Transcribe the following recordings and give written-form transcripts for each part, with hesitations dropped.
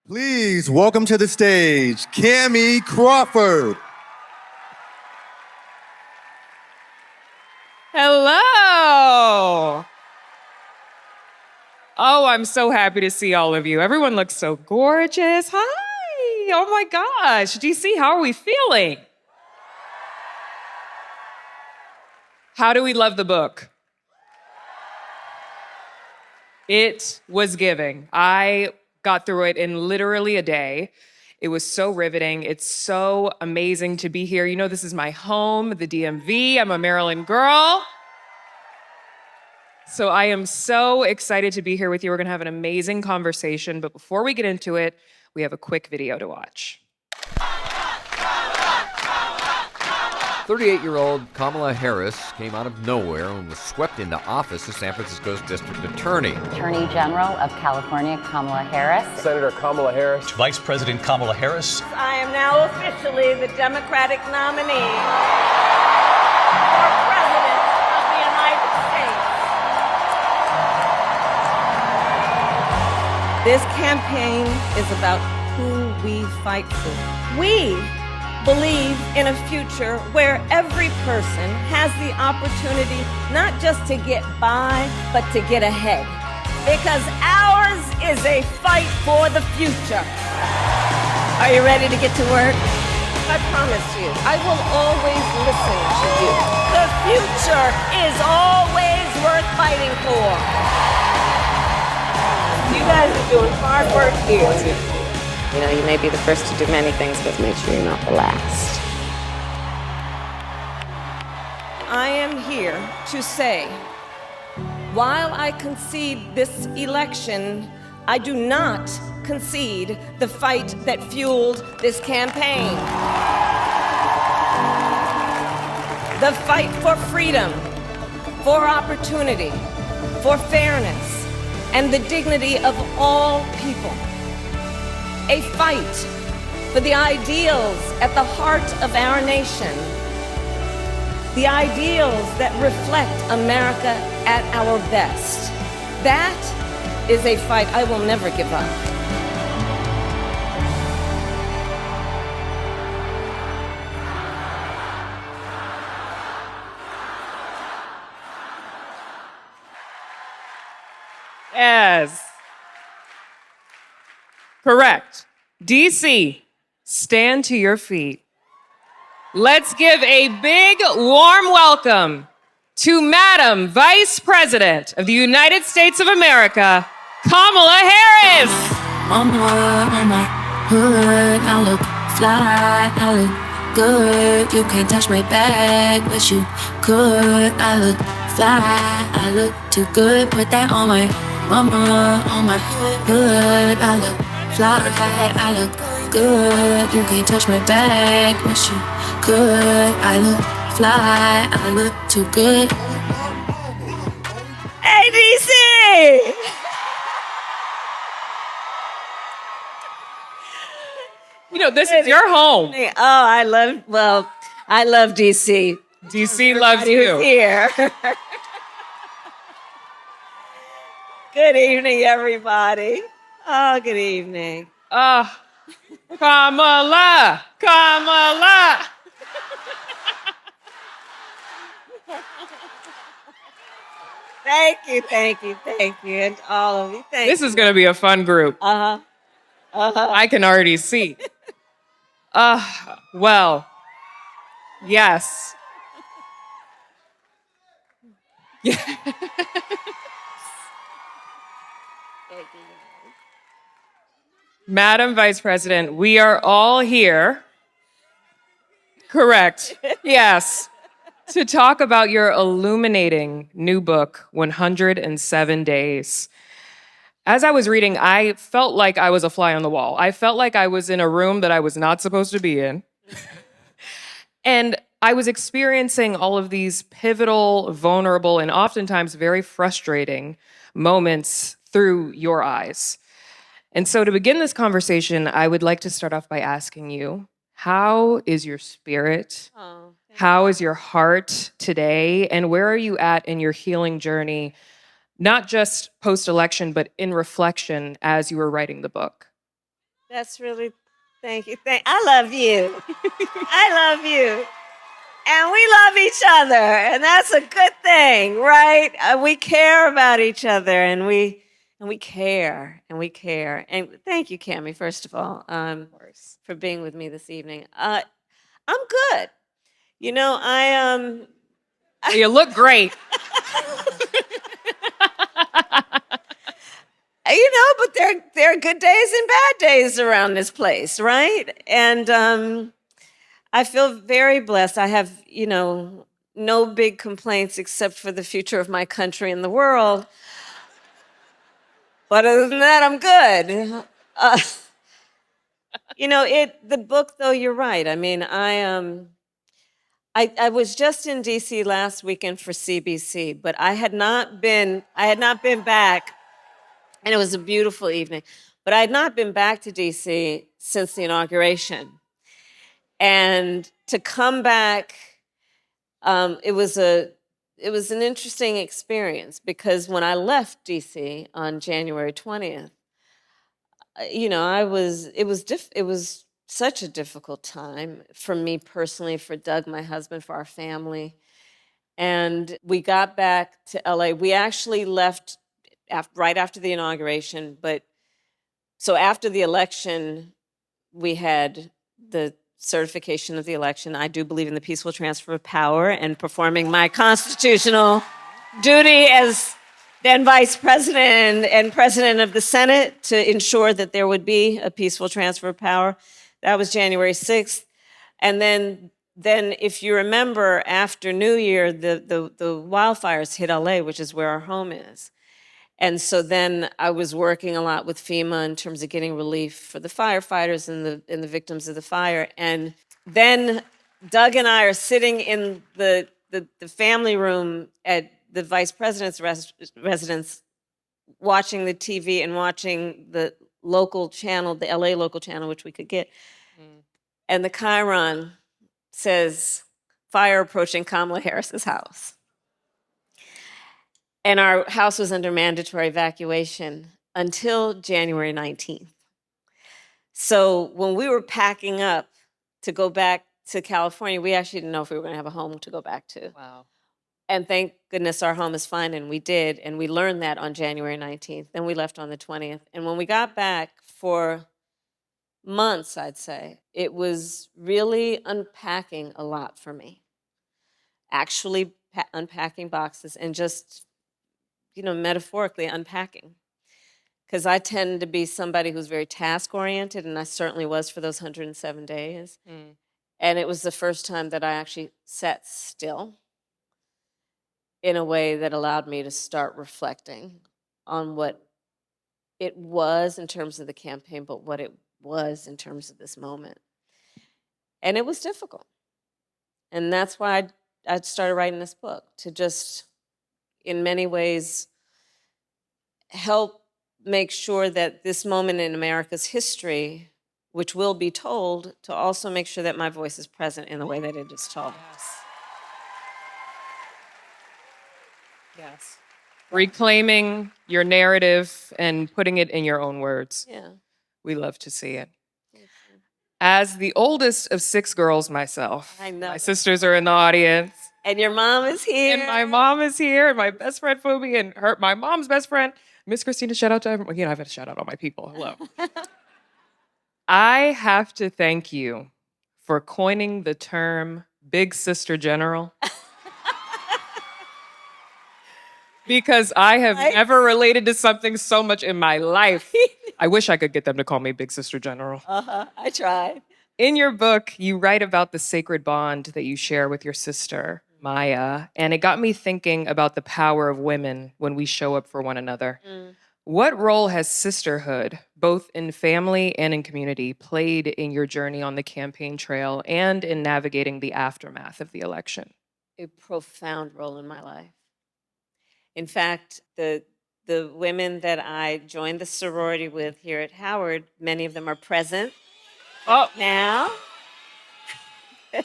Please welcome to the stage, Kamie Crawford. Hello. Oh, I'm so happy to see all of you. Everyone looks so gorgeous. Hi. Oh my gosh. DC, how are we feeling? How do we love the book? It was giving. I got through it in literally a day. It was so riveting. It's so amazing to be here. You know, this is my home, the DMV. I'm a Maryland girl. So I am so excited to be here with you. We're going to have an amazing conversation. But before we get into it, we have a quick video to watch. 38-year-old Kamala Harris came out of nowhere and was swept into office as San Francisco's district attorney. Attorney General of California, Kamala Harris. Senator Kamala Harris. Vice President Kamala Harris. I am now officially the Democratic nominee for President of the United States. This campaign is about who we fight for. We believe in a future where every person has the opportunity not just to get by, but to get ahead. Because ours is a fight for the future. Are you ready to get to work? I promise you, I will always listen to you. The future is always worth fighting for. You guys are doing hard work here. You know, you may be the first to do many things, but make sure you're not the last. I am here to say, while I concede this election, I do not concede the fight that fueled this campaign. The fight for freedom, for opportunity, for fairness, and the dignity of all people. A fight for the ideals at the heart of our nation. The ideals that reflect America at our best. That is a fight I will never give up. Yes. Correct. DC, stand to your feet. Let's give a big, warm welcome to Madam Vice President of the United States of America, Kamala Harris. On my hood, I look fly, I look good. You can't touch my bag, but you could. I look fly, I look too good. Put that on my mama, on my hood. I look fly, I look good. You can't touch my bag, but you could. I look fly, I look too good. Hey, DC! You know, this is your home. Oh, I love DC. DC loves Everybody who's you. here. Good evening, everybody. Oh, good evening. Kamala, Kamala. Thank you, and all of you. Thank This is going to be a fun group. you. I can already see. Well, yes. Madam Vice President, we are all here. Correct. Yes. To talk about your illuminating new book, 107 Days. As I was reading, I felt like I was a fly on the wall. I felt like I was in a room that I was not supposed to be in. And I was experiencing all of these pivotal, vulnerable, and oftentimes very frustrating moments through your eyes. And so to begin this conversation, I would like to start off by asking you, how is your spirit? How is your heart today? And where are you at in your healing journey, not just post-election, but in reflection as you were writing the book? That's really, thank you. I love you. I love you. And we love each other, and that's a good thing, right? We care about each other, and we care, and we care. And thank you, Kamie, first of all, for being with me this evening. I'm good. You know, Well, you look great. but there are good days and bad days around this place, right? And I feel very blessed. I have, no big complaints except for the future of my country and the world. But other than that, I'm good. The book, though, you're right. I mean, I was just in DC last weekend for CBC, but I had not been back, and it was a beautiful evening. But I had not been back to DC since the inauguration. And to come back, it was an interesting experience, because when I left DC on January 20th, it was such a difficult time for me personally, for Doug, my husband, for our family. And we got back to LA. We actually left right after the inauguration, but so after the election, we had the certification of the election. I do believe in the peaceful transfer of power and performing my constitutional duty as then Vice President and President of the Senate to ensure that there would be a peaceful transfer of power. That was January 6th. And then if you remember, after New Year, the wildfires hit LA, which is where our home is. And so then I was working a lot with FEMA in terms of getting relief for the firefighters and the victims of the fire. And then Doug and I are sitting in the family room at the vice president's residence, watching the TV and watching the local channel, the LA local channel, which we could get. And the chyron says, "Fire approaching Kamala Harris's house." And our house was under mandatory evacuation until January 19th. So when we were packing up to go back to California, we actually didn't know if we were going to have a home to go back to. Wow. And thank goodness our home is fine, and we did. And we learned that on January 19th. Then we left on the 20th. And when we got back, for months, I'd say, it was really unpacking a lot for me. Actually unpacking boxes and just, metaphorically unpacking. Because I tend to be somebody who's very task-oriented, and I certainly was for those 107 days. And it was the first time that I actually sat still in a way that allowed me to start reflecting on what it was in terms of the campaign, but what it was in terms of this moment. And it was difficult. And that's why I started writing this book, to just, in many ways, help make sure that this moment in America's history, which will be told, to also make sure that my voice is present in the way that it is told. Yes. Reclaiming your narrative and putting it in your own words. Yeah. We love to see it. As the oldest of 6 girls myself, I know. my sisters are in the audience. And your mom is here. And my mom is here, and my best friend Phoebe, and my mom's best friend, Miss Christina. Shout out to everyone. I've got to shout out all my people. Hello. I have to thank you for coining the term Big Sister General. Because I have never related to something so much in my life. I wish I could get them to call me Big Sister General. I tried. In your book, you write about the sacred bond that you share with your sister, Maya, and it got me thinking about the power of women when we show up for one another. What role has sisterhood, both in family and in community, played in your journey on the campaign trail and in navigating the aftermath of the election? A profound role in my life. In fact, the women that I joined the sorority with here at Howard, many of them are present now. And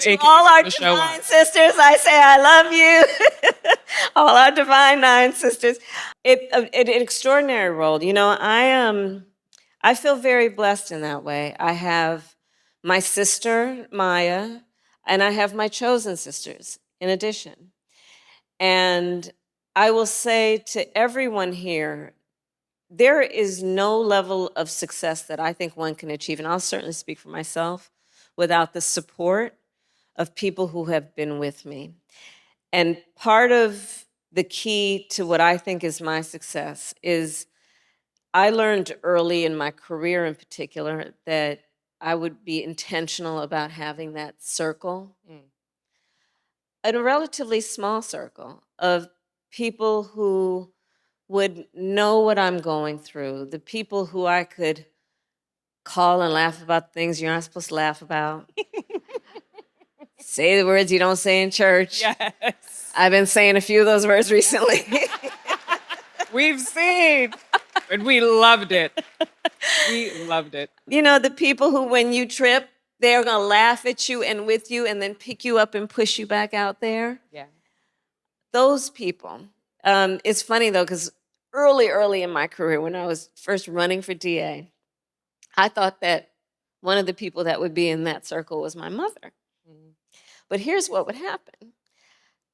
to all our divine sisters, I say I love you. All our divine 9 sisters. An extraordinary role. I feel very blessed in that way. I have my sister, Maya, and I have my chosen sisters in addition. And I will say to everyone here, there is no level of success that I think one can achieve, and I'll certainly speak for myself, without the support of people who have been with me. And part of the key to what I think is my success is I learned early in my career in particular that I would be intentional about having that circle, a relatively small circle of people who would know what I'm going through, the people who I could call and laugh about things you're not supposed to laugh about. Say the words you don't say in church. Yes. I've been saying a few of those words recently. We've seen. And we loved it. We loved it. You know, the people who, when you trip, they're going to laugh at you and with you and then pick you up and push you back out there. Yeah. Those people. It's funny, though, because early in my career, when I was first running for DA, I thought that one of the people that would be in that circle was my mother. But here's what would happen.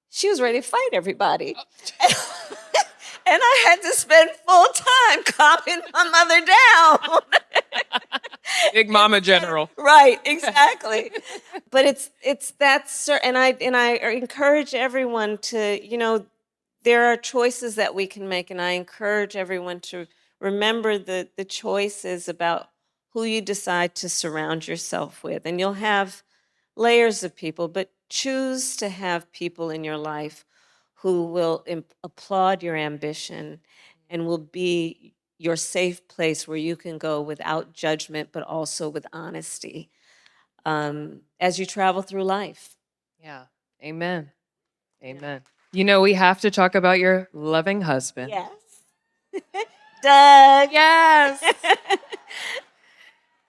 She was ready to fight everybody. And I had to spend full time calming my mother down. Big Mama General. Right, exactly. But it's that, and I encourage everyone to, you know, there are choices that we can make, and I encourage everyone to remember the choices about who you decide to surround yourself with. And you'll have layers of people, but choose to have people in your life who will applaud your ambition and will be your safe place where you can go without judgment, but also with honesty as you travel through life. Yeah. Amen. Amen. You know, we have to talk about your loving husband. Yes. Doug. Yes.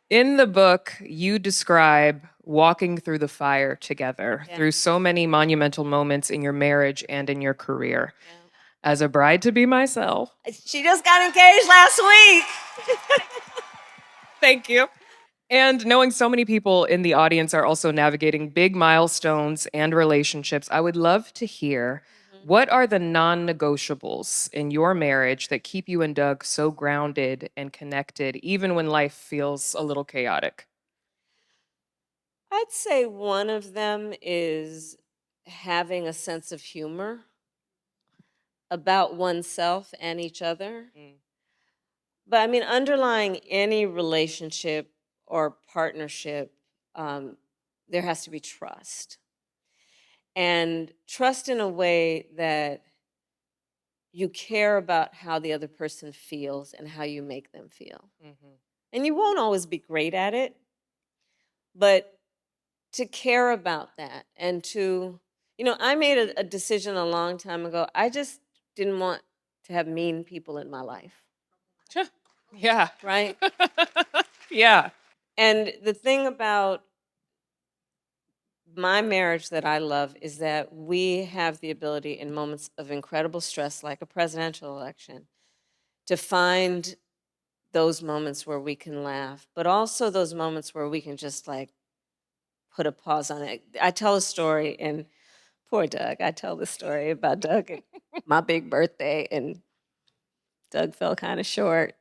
In the book, you describe walking through the fire together through so many monumental moments in your marriage and in your career. Yeah. As a bride to be myself. She just got engaged last week. Thank you. And knowing so many people in the audience are also navigating big milestones and relationships, I would love to hear what are the non-negotiables in your marriage that keep you and Doug so grounded and connected, even when life feels a little chaotic? I'd say one of them is having a sense of humor about oneself and each other. But I mean, underlying any relationship or partnership, there has to be trust. And trust in a way that you care about how the other person feels and how you make them feel. And you won't always be great at it, but to care about that and to, you know, I made a decision a long time ago. I just didn't want to have mean people in my life. Yeah. Right? Yeah. And the thing about my marriage that I love is that we have the ability in moments of incredible stress, like a presidential election, to find those moments where we can laugh, but also those moments where we can just like put a pause on it. I tell a story, and poor Doug, I tell the story about Doug and my big birthday, and Doug fell kind of short.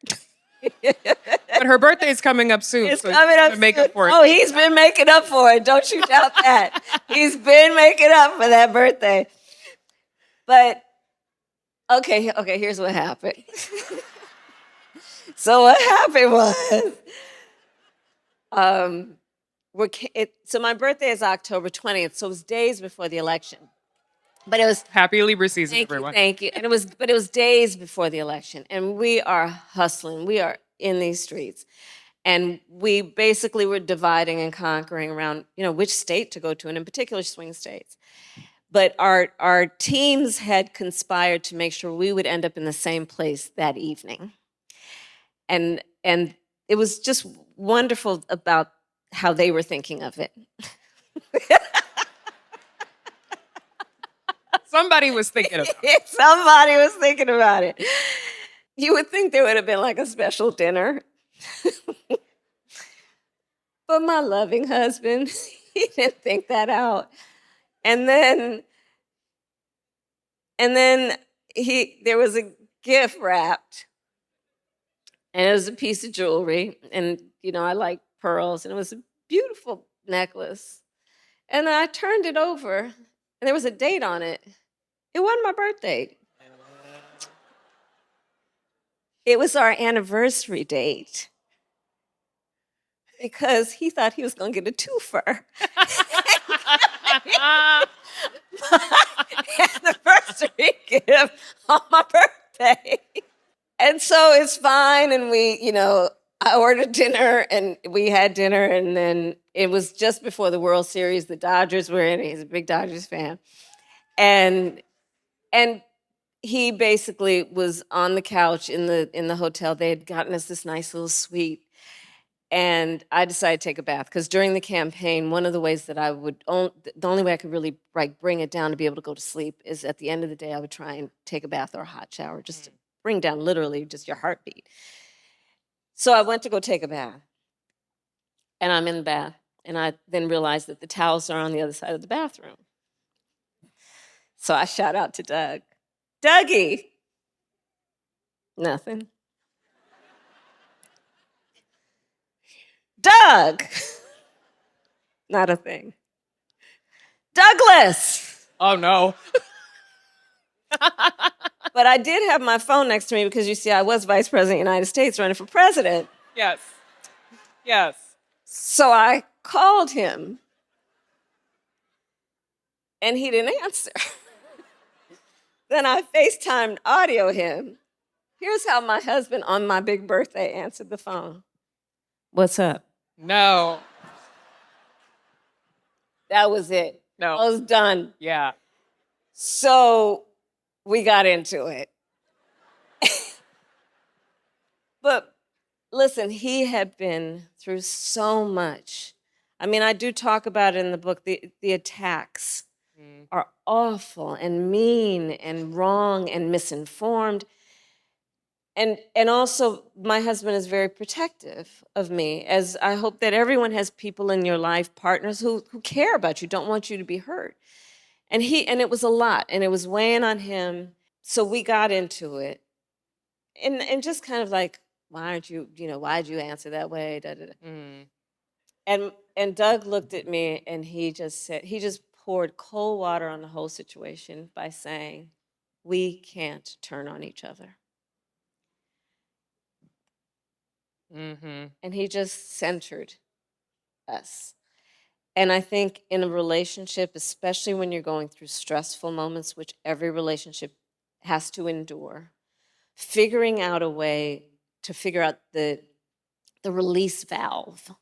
But her birthday's coming up soon. It's so coming up to make soon. up for it. Oh, he's been making up for it. Don't you doubt that. He's been making up for that birthday. But, okay, here's what happened. So what happened was, so my birthday is October 20th, so it was days before the election. But it was Happy Libra season, everyone. Thank you. And it was days before the election, and we are hustling. We are in these streets, and we basically were dividing and conquering around, you know, which state to go to, and in particular, swing states. But our teams had conspired to make sure we would end up in the same place that evening, and it was just wonderful about how they were thinking of it. Somebody was thinking of it. Somebody was thinking about it. You would think there would have been like a special dinner. But my loving husband, he didn't think that out. And then there was a gift wrapped, and it was a piece of jewelry. And, I like pearls, and it was a beautiful necklace. And I turned it over, and there was a date on it. It wasn't my birthday. It was our anniversary date, because he thought he was going to get a twofer. Anniversary gift on my birthday. And so it's fine, and I ordered dinner, and we had dinner, and then it was just before the World Series. The Dodgers were in. He's a big Dodgers fan. And he basically was on the couch in the hotel. They had gotten us this nice little suite. And I decided to take a bath, because during the campaign, one of the ways that I would, the only way I could really bring it down to be able to go to sleep is at the end of the day, I would try and take a bath or a hot shower, just to bring down literally just your heartbeat. So I went to go take a bath, and I'm in the bath, and I then realized that the towels are on the other side of the bathroom. So I shout out to Doug, Dougie. Nothing. Doug. Not a thing. Douglas. Oh, no. But I did have my phone next to me, because you see, I was vice president of the United States running for president. Yes. Yes. So I called him, and he didn't answer. Then I FaceTimed audio him. Here's how my husband on my big birthday answered the phone. What's up? No. That was it. No. I was done. Yeah. So we got into it. But listen, he had been through so much. I mean, I do talk about it in the book. The attacks are awful and mean and wrong and misinformed. And also, my husband is very protective of me, as I hope that everyone has people in your life, partners who care about you, don't want you to be hurt. And it was a lot, and it was weighing on him. So we got into it, and just kind of like, why'd you answer that way? Da, da, da. And Doug looked at me, and he just poured cold water on the whole situation by saying, we can't turn on each other. And he just centered us. And I think in a relationship, especially when you're going through stressful moments, which every relationship has to endure, figuring out a way to figure out the release valve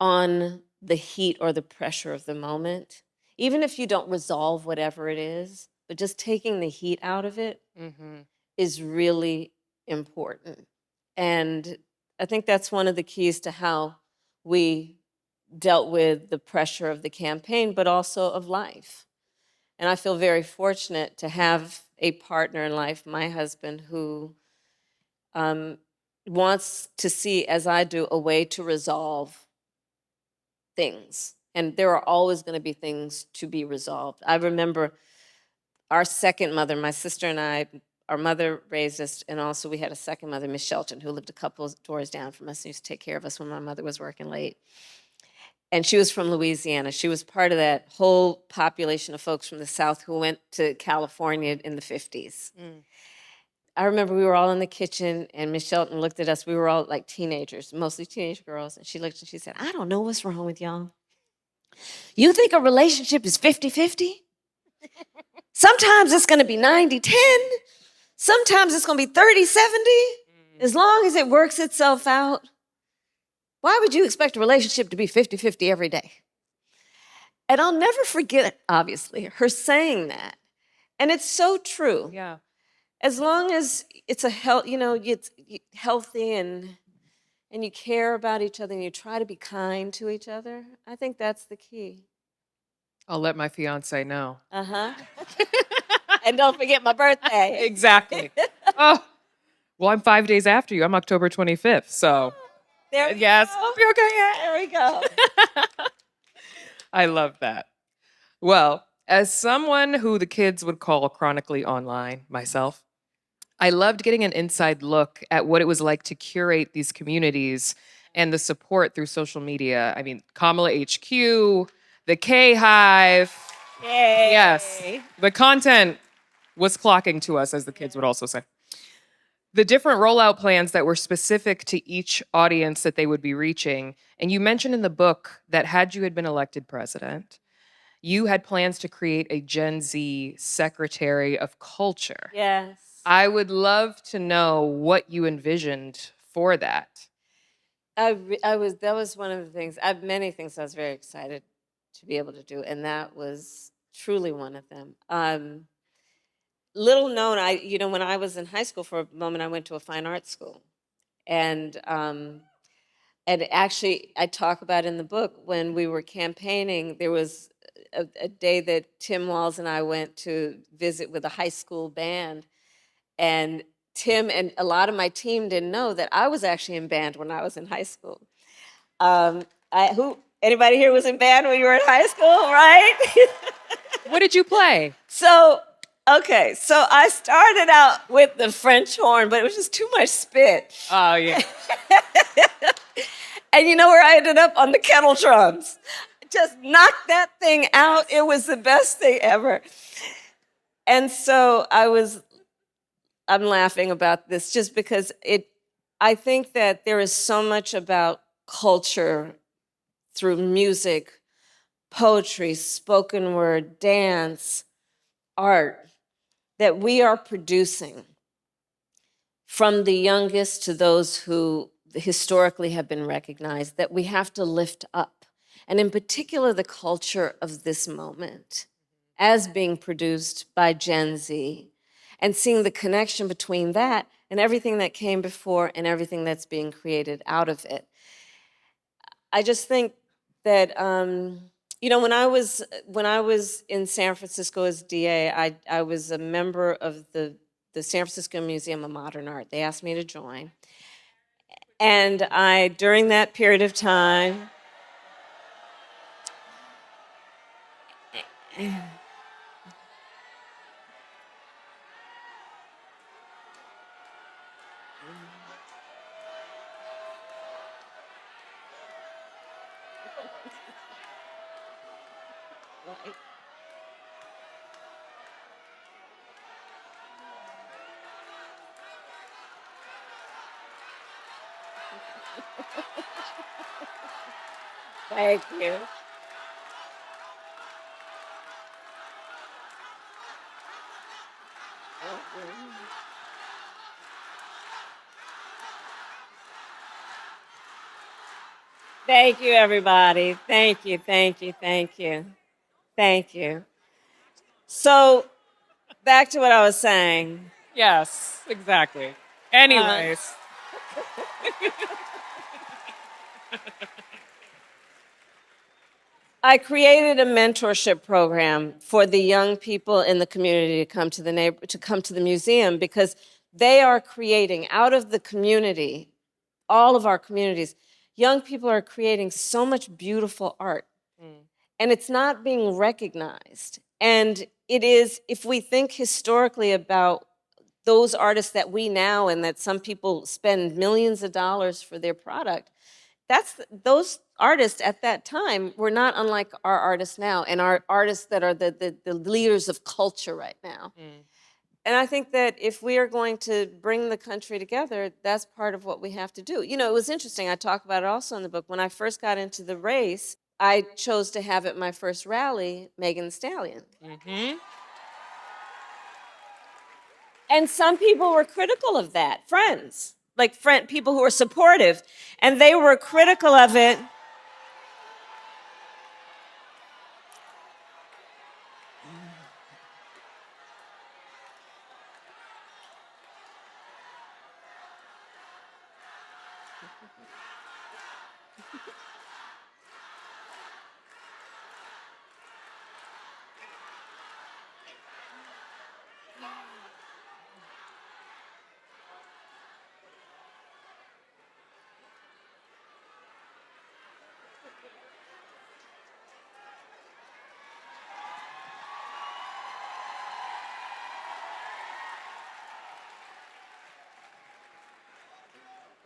on the heat or the pressure of the moment, even if you don't resolve whatever it is, but just taking the heat out of it is really important. And I think that's one of the keys to how we dealt with the pressure of the campaign, but also of life. And I feel very fortunate to have a partner in life, my husband, who wants to see, as I do, a way to resolve things. And there are always going to be things to be resolved. I remember our second mother, my sister and I, our mother raised us, and also we had a second mother, Miss Shelton, who lived a couple of doors down from us and used to take care of us when my mother was working late. And she was from Louisiana. She was part of that whole population of folks from the South who went to California in the 50s. I remember we were all in the kitchen, and Miss Shelton looked at us. We were all like teenagers, mostly teenage girls. And she looked and she said, I don't know what's wrong with y'all. You think a relationship is 50-50? Sometimes it's going to be 90-10. Sometimes it's going to be 30-70. As long as it works itself out. Why would you expect a relationship to be 50-50 every day? And I'll never forget, obviously, her saying that. And it's so true. Yeah. As long as it's it's healthy and you care about each other and you try to be kind to each other, I think that's the key. I'll let my fiance know. And don't forget my birthday. Exactly. Oh, Well, I'm 5 days after you. I'm October 25th. So, There we yes. go. Okay, yeah. There we go. I love that. Well, as someone who the kids would call chronically online, myself, I loved getting an inside look at what it was like to curate these communities and the support through social media. I mean, Kamala HQ, the K Hive. Yay. Yes, the content was clocking to us, as the kids would also say. The different rollout plans that were specific to each audience that they would be reaching. And you mentioned in the book that had you had been elected president, you had plans to create a Gen Z secretary of culture. Yes. I would love to know what you envisioned for that. That was one of the things, many things I was very excited to be able to do, and that was truly one of them. Little known, when I was in high school for a moment, I went to a fine arts school. And actually, I talk about in the book, when we were campaigning, there was a day that Tim Walls and I went to visit with a high school band. And Tim and a lot of my team didn't know that I was actually in band when I was in high school. Anybody here was in band when you were in high school, right? What did you play? So I started out with the French horn, but it was just too much spit. Oh, yeah. And you know where I ended up? On the kettle drums. Just knocked that thing out. It was the best thing ever. And so I'm laughing about this just because I think that there is so much about culture through music, poetry, spoken word, dance, art, that we are producing, from the youngest to those who historically have been recognized, that we have to lift up. And in particular, the culture of this moment as being produced by Gen Z, and seeing the connection between that and everything that came before and everything that's being created out of it. I just think that, when I was in San Francisco as DA, I was a member of the San Francisco Museum of Modern Art. They asked me to join. And during that period of time, thank you. Thank you, everybody. Thank you, thank you, thank you. Thank you. So, back to what I was saying. Yes, exactly. Anyways. I created a mentorship program for the young people in the community to come to the museum, because they are creating out of the community, all of our communities, young people are creating so much beautiful art. And it's not being recognized. And it is, if we think historically about those artists that we now, and that some people spend millions of dollars for their product, those artists at that time were not unlike our artists now, and our artists that are the leaders of culture right now. And I think that if we are going to bring the country together, that's part of what we have to do. You know, it was interesting, I talk about it also in the book. When I first got into the race, I chose to have at my first rally Megan Thee Stallion. And some people were critical of that, friends, people who were supportive, and they were critical of it.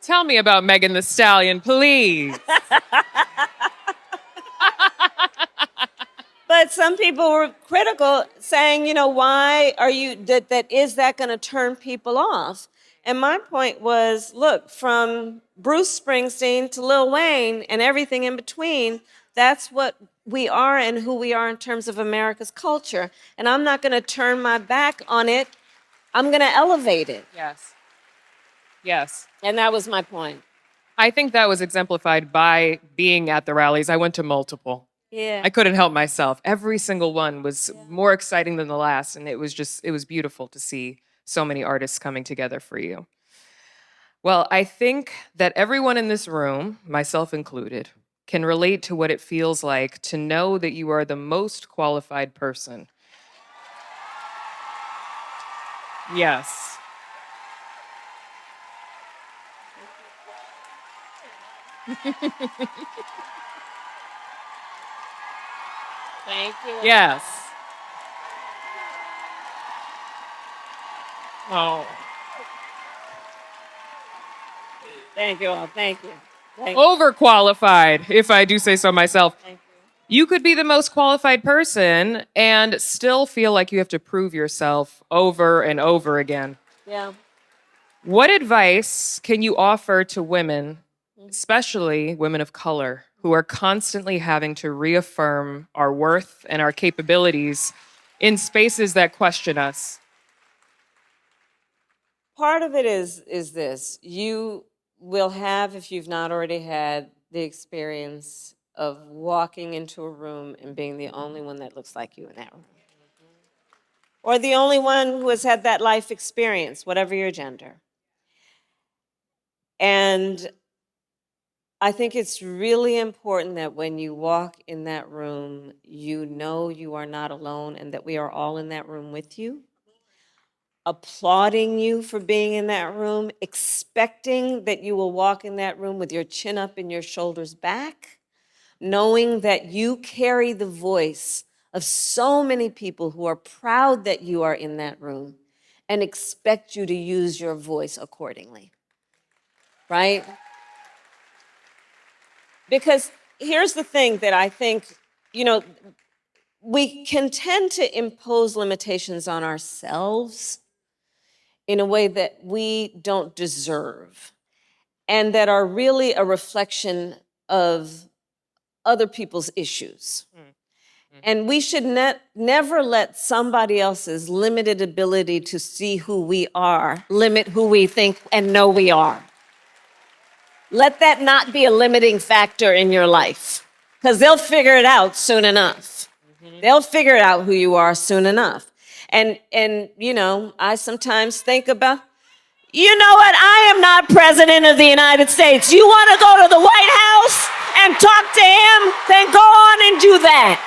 Tell me about Megan Thee Stallion, please. But some people were critical, saying, you know, why are you, is that going to turn people off? And my point was, look, from Bruce Springsteen to Lil Wayne and everything in between, that's what we are and who we are in terms of America's culture. And I'm not going to turn my back on it. I'm going to elevate it. Yes. Yes. And that was my point. I think that was exemplified by being at the rallies. I went to multiple. Yeah. I couldn't help myself. Every single one was more exciting than the last. And it was beautiful to see so many artists coming together for you. Well, I think that everyone in this room, myself included, can relate to what it feels like to know that you are the most qualified person. Yes. Thank you. Yes. Oh. Thank you all. Thank you. Overqualified, if I do say so myself. Thank You could be the most qualified person and still feel like you have to prove yourself over and over again. you. Yeah. What advice can you offer to women, especially women of color, who are constantly having to reaffirm our worth and our capabilities in spaces that question us? Part of it is this. You will have, if you've not already had, the experience of walking into a room and being the only one that looks like you in that room. Or the only one who has had that life experience, whatever your gender. And I think it's really important that when you walk in that room, you know you are not alone and that we are all in that room with you, applauding you for being in that room, expecting that you will walk in that room with your chin up and your shoulders back, knowing that you carry the voice of so many people who are proud that you are in that room and expect you to use your voice accordingly, right? Because here's the thing that I think, you know, we can tend to impose limitations on ourselves in a way that we don't deserve and that are really a reflection of other people's issues. And we should never let somebody else's limited ability to see who we are limit who we think and know we are. Let that not be a limiting factor in your life, because they'll figure it out soon enough. They'll figure out who you are soon enough. And you know, I sometimes think about, you know what, I am not president of the United States. You want to go to the White House and talk to him? Then go on and do that.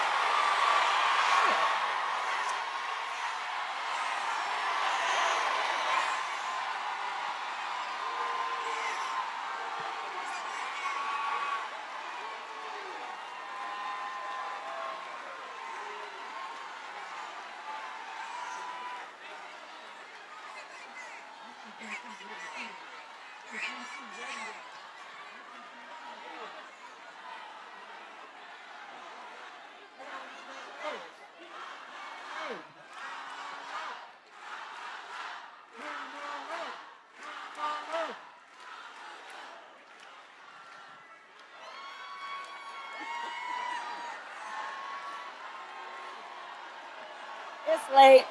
It's late.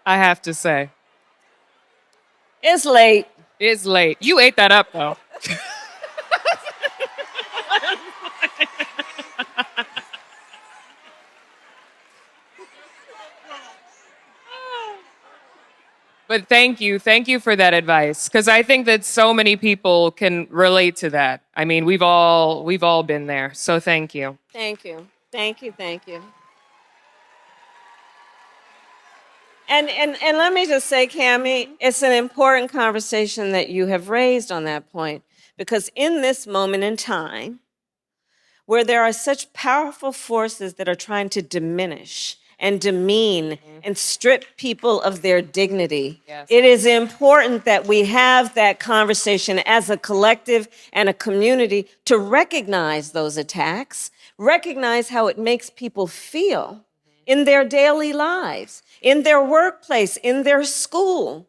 I have to say, It's late. it's late. You ate that up, though. But thank you for that advice, because I think that so many people can relate to that. I mean, we've all been there. So thank you. Thank you. Thank you. Thank you. And let me just say, Kamie, it's an important conversation that you have raised on that point, because in this moment in time, where there are such powerful forces that are trying to diminish and demean and strip people of their dignity. Yes. It is important that we have that conversation as a collective and a community to recognize those attacks, recognize how it makes people feel in their daily lives, in their workplace, in their school.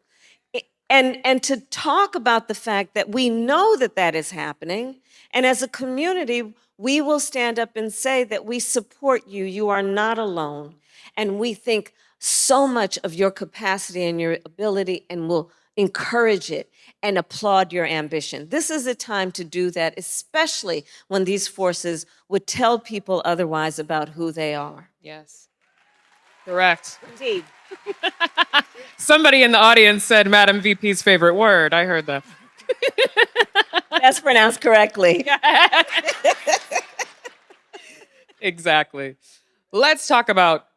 And to talk about the fact that we know that that is happening, and as a community, we will stand up and say that we support you. You are not alone. And we think so much of your capacity and your ability and will encourage it and applaud your ambition. This is a time to do that, especially when these forces would tell people otherwise about who they are. Yes. Correct. Indeed. Somebody in the audience said Madam VP's favorite word. I heard that. That's pronounced correctly. Exactly. Let's talk about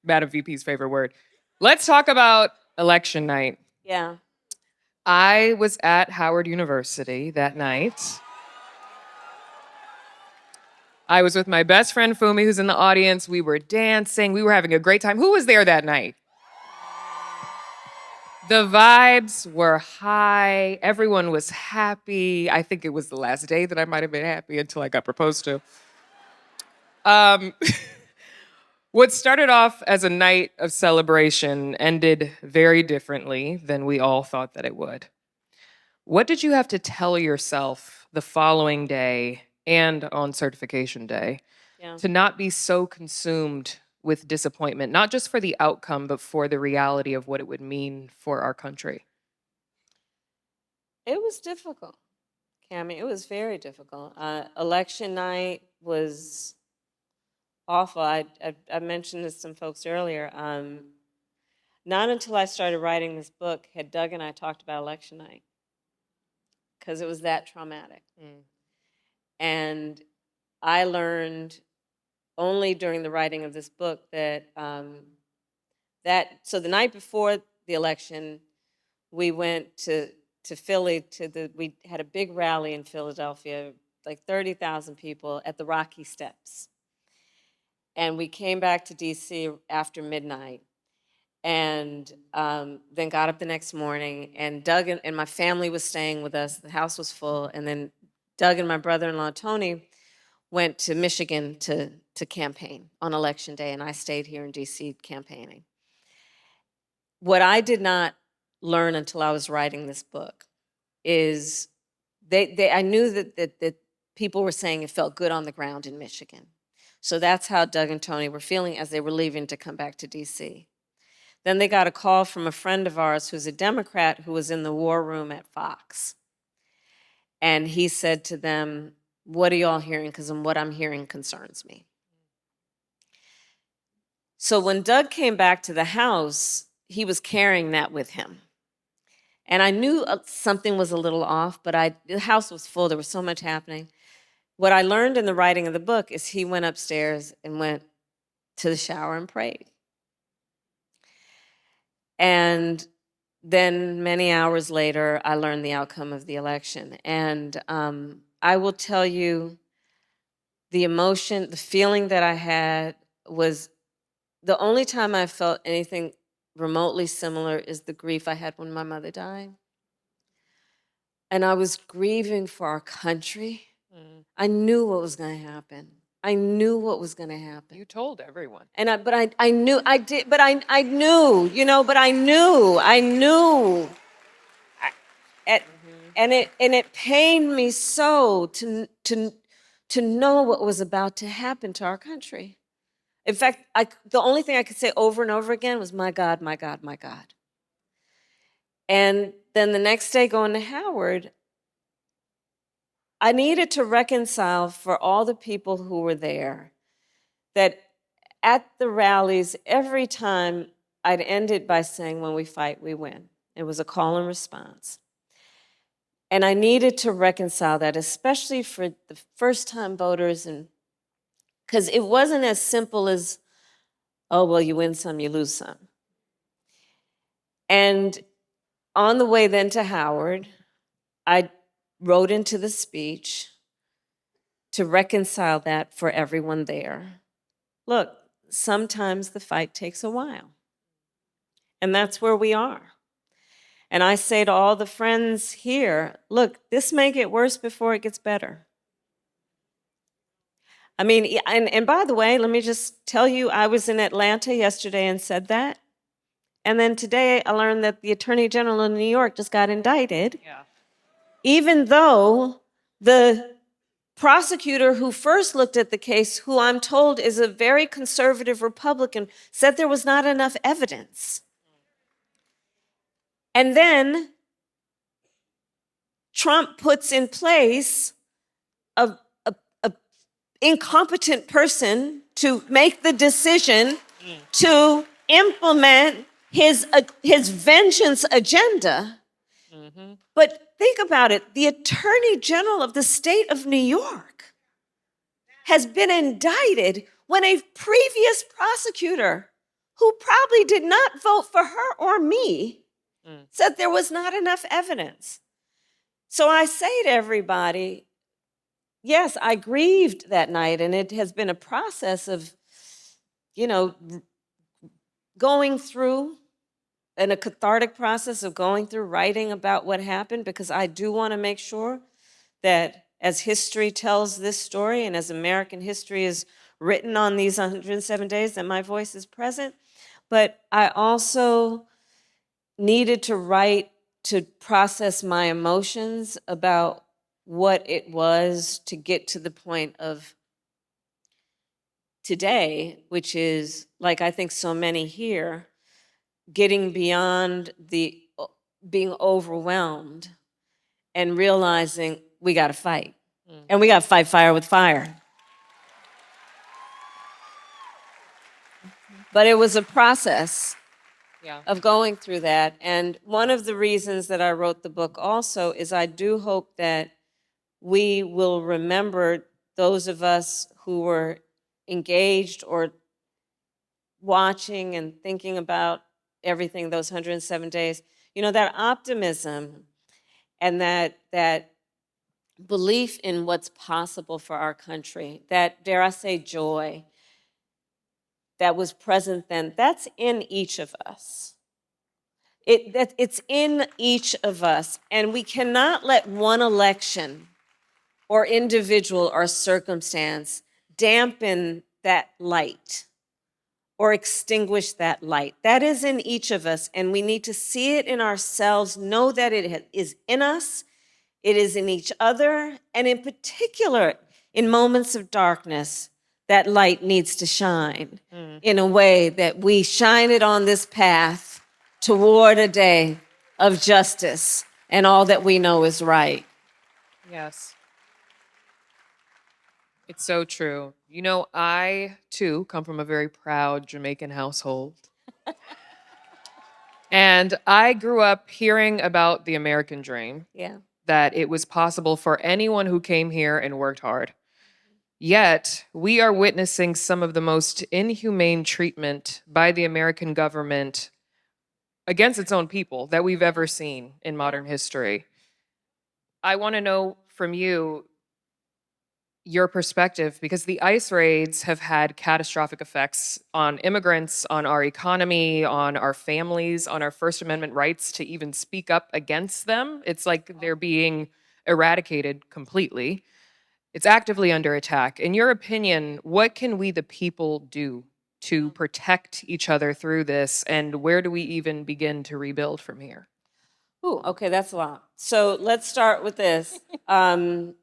Madam VP's favorite word. Let's talk about election night. Yeah. I was at Howard University that night. I was with my best friend Fumi, who's in the audience. We were dancing. We were having a great time. Who was there that night? The vibes were high. Everyone was happy. I think it was the last day that I might have been happy until I got proposed to. What started off as a night of celebration ended very differently than we all thought that it would. What did you have to tell yourself the following day and on certification day to not be so consumed with disappointment, not just for the outcome, but for the reality of what it would mean for our country? It was difficult, Kamie. It was very difficult. Election night was awful. I mentioned this to some folks earlier. Not until I started writing this book had Doug and I talked about election night, because it was that traumatic. And I learned only during the writing of this book that, so the night before the election, we went to Philly, we had a big rally in Philadelphia, like 30,000 people at the Rocky Steps. And we came back to DC after midnight, and then got up the next morning, and Doug and my family was staying with us. The house was full, and then Doug and my brother-in-law, Tony, went to Michigan to campaign on election day, and I stayed here in DC campaigning. What I did not learn until I was writing this book is I knew that people were saying it felt good on the ground in Michigan. So that's how Doug and Tony were feeling as they were leaving to come back to DC. Then they got a call from a friend of ours who's a Democrat who was in the war room at Fox. And he said to them, "What are y'all hearing? Because what I'm hearing concerns me." So when Doug came back to the house, he was carrying that with him. And I knew something was a little off, but the house was full. There was so much happening. What I learned in the writing of the book is he went upstairs and went to the shower and prayed. And then many hours later, I learned the outcome of the election. And I will tell you, the emotion, the feeling that I had was the only time I felt anything remotely similar is the grief I had when my mother died. And I was grieving for our country. I knew what was going to happen. I knew what was going to happen. You told everyone. And I knew, I did, but I knew, but I knew. And it pained me so to know what was about to happen to our country. In fact, the only thing I could say over and over again was, "My God, my God, my God." And then the next day going to Howard, I needed to reconcile for all the people who were there that at the rallies, every time I'd end it by saying, "When we fight, we win." It was a call and response. And I needed to reconcile that, especially for the first-time voters, and because it wasn't as simple as, "Oh, well, you win some, you lose some." And on the way then to Howard, I wrote into the speech to reconcile that for everyone there. Look, sometimes the fight takes a while. And that's where we are. And I say to all the friends here, look, this may get worse before it gets better. I mean, and by the way, let me just tell you, I was in Atlanta yesterday and said that. And then today I learned that the Attorney General in New York just got indicted. Yeah. Even though the prosecutor who first looked at the case, who I'm told is a very conservative Republican, said there was not enough evidence. And then Trump puts in place a incompetent person to make the decision to implement his vengeance agenda. Mm-hmm. But think about it. The Attorney General of the state of New York has been indicted when a previous prosecutor, who probably did not vote for her or me, said there was not enough evidence. So I say to everybody, yes, I grieved that night, and it has been a process of, going through, and a cathartic process of going through, writing about what happened, because I do want to make sure that as history tells this story and as American history is written on these 107 days, that my voice is present. But I also needed to write to process my emotions about what it was to get to the point of today, which is, like I think so many here, getting beyond the being overwhelmed and realizing we got to fight. And we got to fight fire with fire. But it was a process of going through that. And one of the reasons that I wrote the book also is I do hope that we will remember those of us who were engaged or watching and thinking about everything those 107 days, that optimism and that belief in what's possible for our country, that, dare I say, joy that was present then, that's in each of us. It's in each of us, and we cannot let one election or individual or circumstance dampen that light or extinguish that light. That is in each of us, and we need to see it in ourselves, know that it is in us, it is in each other, and in particular, in moments of darkness, that light needs to shine in a way that we shine it on this path toward a day of justice and all that we know is right. Yes. It's so true. I, too, come from a very proud Jamaican household. And I grew up hearing about the American dream. Yeah. That it was possible for anyone who came here and worked hard. Yet, we are witnessing some of the most inhumane treatment by the American government against its own people that we've ever seen in modern history. I want to know from you your perspective, because the ICE raids have had catastrophic effects on immigrants, on our economy, on our families, on our First Amendment rights to even speak up against them. It's like they're being eradicated completely. It's actively under attack. In your opinion, what can we, the people, do to protect each other through this, and where do we even begin to rebuild from here? Ooh, okay, that's a lot. So let's start with this. And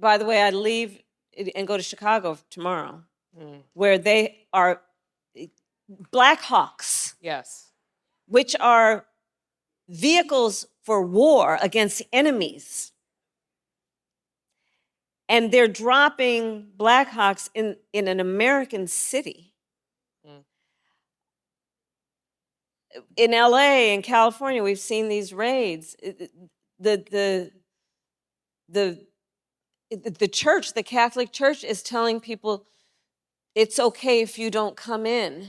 by the way, I leave and go to Chicago tomorrow, where they are Black Hawks. Yes. Which are vehicles for war against enemies. And they're dropping Black Hawks in an American city. In LA and California, we've seen these raids. The church, the Catholic Church, is telling people it's okay if you don't come in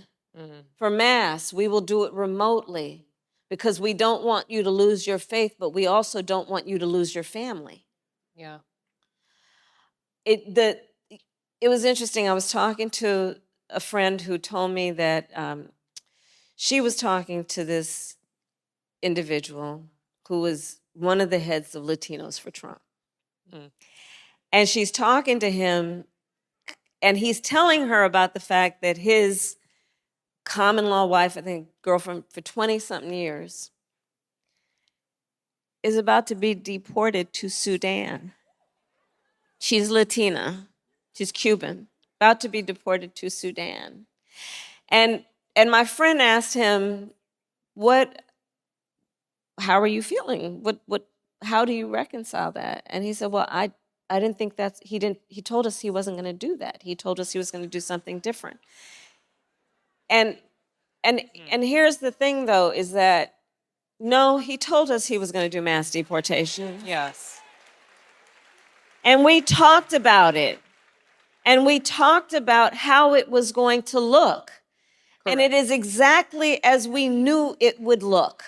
for Mass. We will do it remotely because we don't want you to lose your faith, but we also don't want you to lose your family. Yeah. It was interesting. I was talking to a friend who told me that she was talking to this individual who was one of the heads of Latinos for Trump. And she's talking to him, and he's telling her about the fact that his common law wife, I think girlfriend for 20-something years, is about to be deported to Sudan. She's Latina, she's Cuban, about to be deported to Sudan. And my friend asked him, how are you feeling? How do you reconcile that? And he said, well, I didn't think he told us he wasn't gonna do that. He told us he was gonna do something different. And here's the thing though, is that no, he told us he was gonna do mass deportation. Yes. And we talked about it. And we talked about how it was going to look. Correct. And it is exactly as we knew it would look,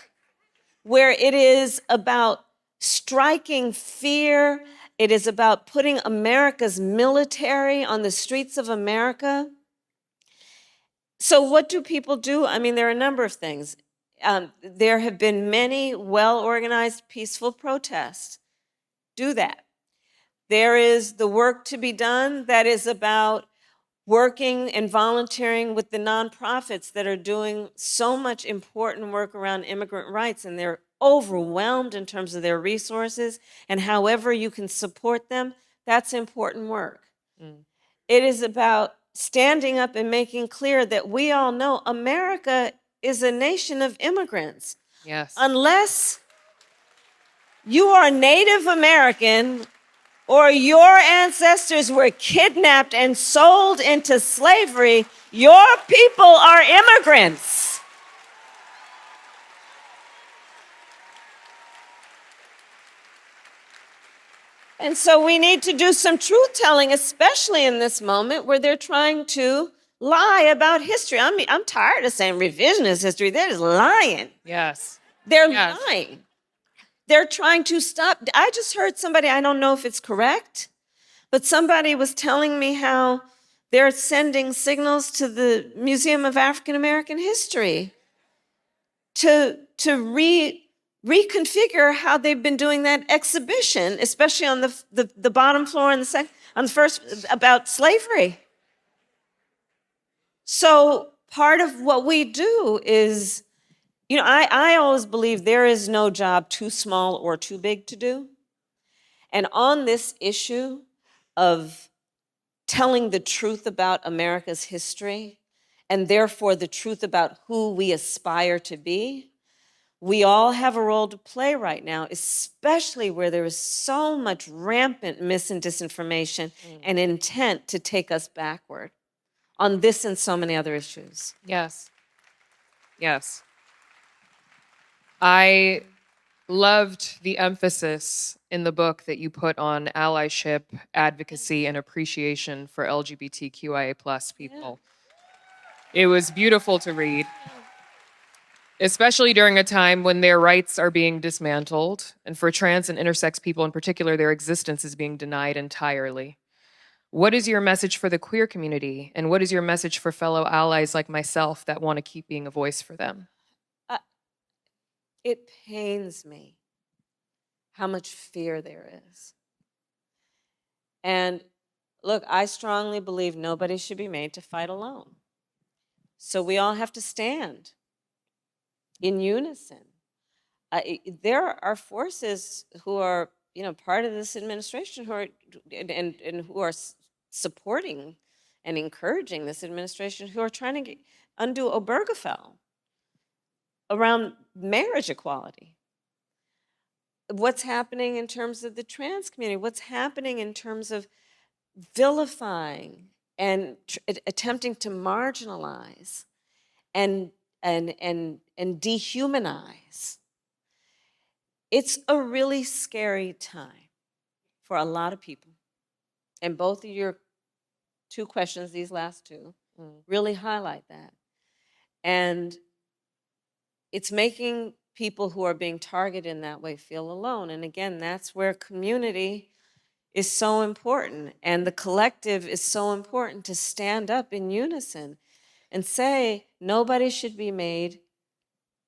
where it is about striking fear. It is about putting America's military on the streets of America. So what do people do? I mean, there are a number of things. There have been many well-organized, peaceful protests. Do that. There is the work to be done that is about working and volunteering with the nonprofits that are doing so much important work around immigrant rights, and they're overwhelmed in terms of their resources, and however you can support them, that's important work. It is about standing up and making clear that we all know America is a nation of immigrants. Yes. Unless you are Native American or your ancestors were kidnapped and sold into slavery, your people are immigrants. And so we need to do some truth telling, especially in this moment where they're trying to lie about history. I mean, I'm tired of saying revisionist history. They're just lying. Yes. They're lying. They're trying to stop. I just heard somebody, I don't know if it's correct, but somebody was telling me how they're sending signals to the Museum of African American History to reconfigure how they've been doing that exhibition, especially on the bottom floor and on the first, about slavery. So part of what we do is, you know, I always believe there is no job too small or too big to do. And on this issue of telling the truth about America's history, and therefore the truth about who we aspire to be, we all have a role to play right now, especially where there is so much rampant mis and disinformation and intent to take us backward on this and so many other issues. Yes. Yes. I loved the emphasis in the book that you put on allyship, advocacy, and appreciation for LGBTQIA+ people. Yeah. It was beautiful to read, especially during a time when their rights are being dismantled, and for trans and intersex people in particular, their existence is being denied entirely. What is your message for the queer community, and what is your message for fellow allies like myself that want to keep being a voice for them? It pains me how much fear there is. And look, I strongly believe nobody should be made to fight alone. So we all have to stand in unison. There are forces who are, you know, part of this administration who are and who are supporting and encouraging this administration who are trying to undo Obergefell around marriage equality. What's happening in terms of the trans community? What's happening in terms of vilifying and attempting to marginalize and dehumanize? It's a really scary time for a lot of people. And both of your two questions, these last two, really highlight that. And it's making people who are being targeted in that way feel alone. And again, that's where community is so important, and the collective is so important to stand up in unison and say nobody should be made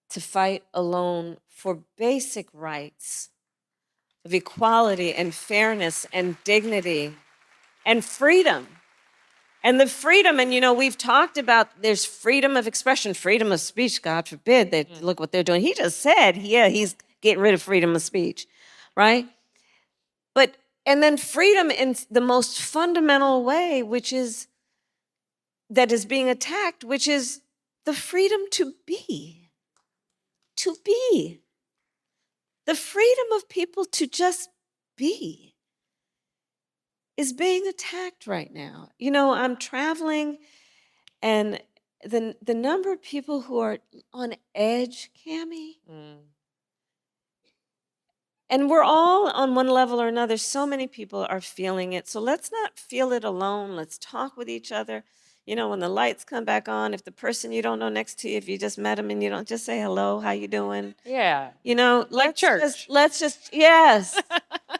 to fight alone for basic rights of equality and fairness and dignity and freedom. And the freedom, and we've talked about there's freedom of expression, freedom of speech, God forbid, look what they're doing. He just said, he's getting rid of freedom of speech, right? And then freedom in the most fundamental way, that is being attacked, which is the freedom to be. To be. The freedom of people to just be is being attacked right now. I'm traveling, and the number of people who are on edge, Kamie, and we're all on one level or another. So many people are feeling it. So let's not feel it alone. Let's talk with each other. When the lights come back on, if the person you don't know next to you, if you just met them and you don't, just say hello, how you doing? Yeah. Like church. Yes.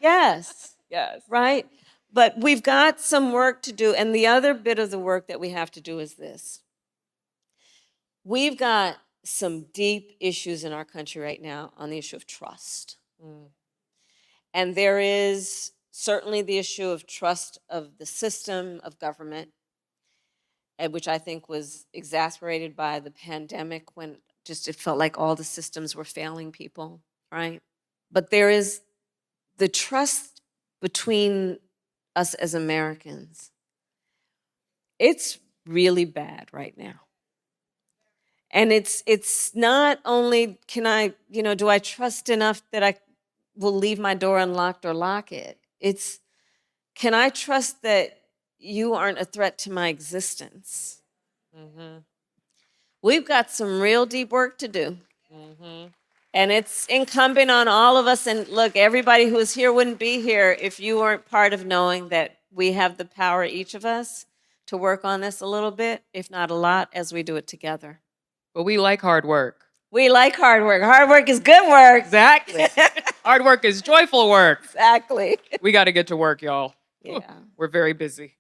Yes. Yes. Right? But we've got some work to do. And the other bit of the work that we have to do is this. We've got some deep issues in our country right now on the issue of trust. And there is certainly the issue of trust of the system of government, which I think was exacerbated by the pandemic when it felt like all the systems were failing people, right? But there is the trust between us as Americans. It's really bad right now. And it's not only do I trust enough that I will leave my door unlocked or lock it. It's, can I trust that you aren't a threat to my existence? We've got some real deep work to do. And it's incumbent on all of us. And look, everybody who is here wouldn't be here if you weren't part of knowing that we have the power, each of us, to work on this a little bit, if not a lot, as we do it together. But we like hard work. We like hard work. Hard work is good work. Exactly. Hard work is joyful work. Exactly. We got to get to work, y'all. Yeah. We're very busy.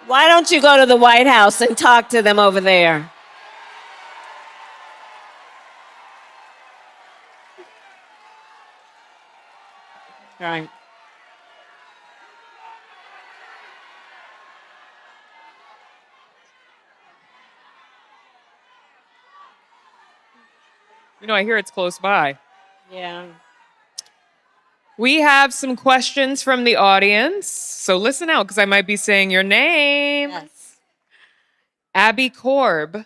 Why don't you go to the White House and talk to them over there? All right. I hear it's close by. Yeah. We have some questions from the audience. So listen out, because I might be saying your name. Yes. Abby Korb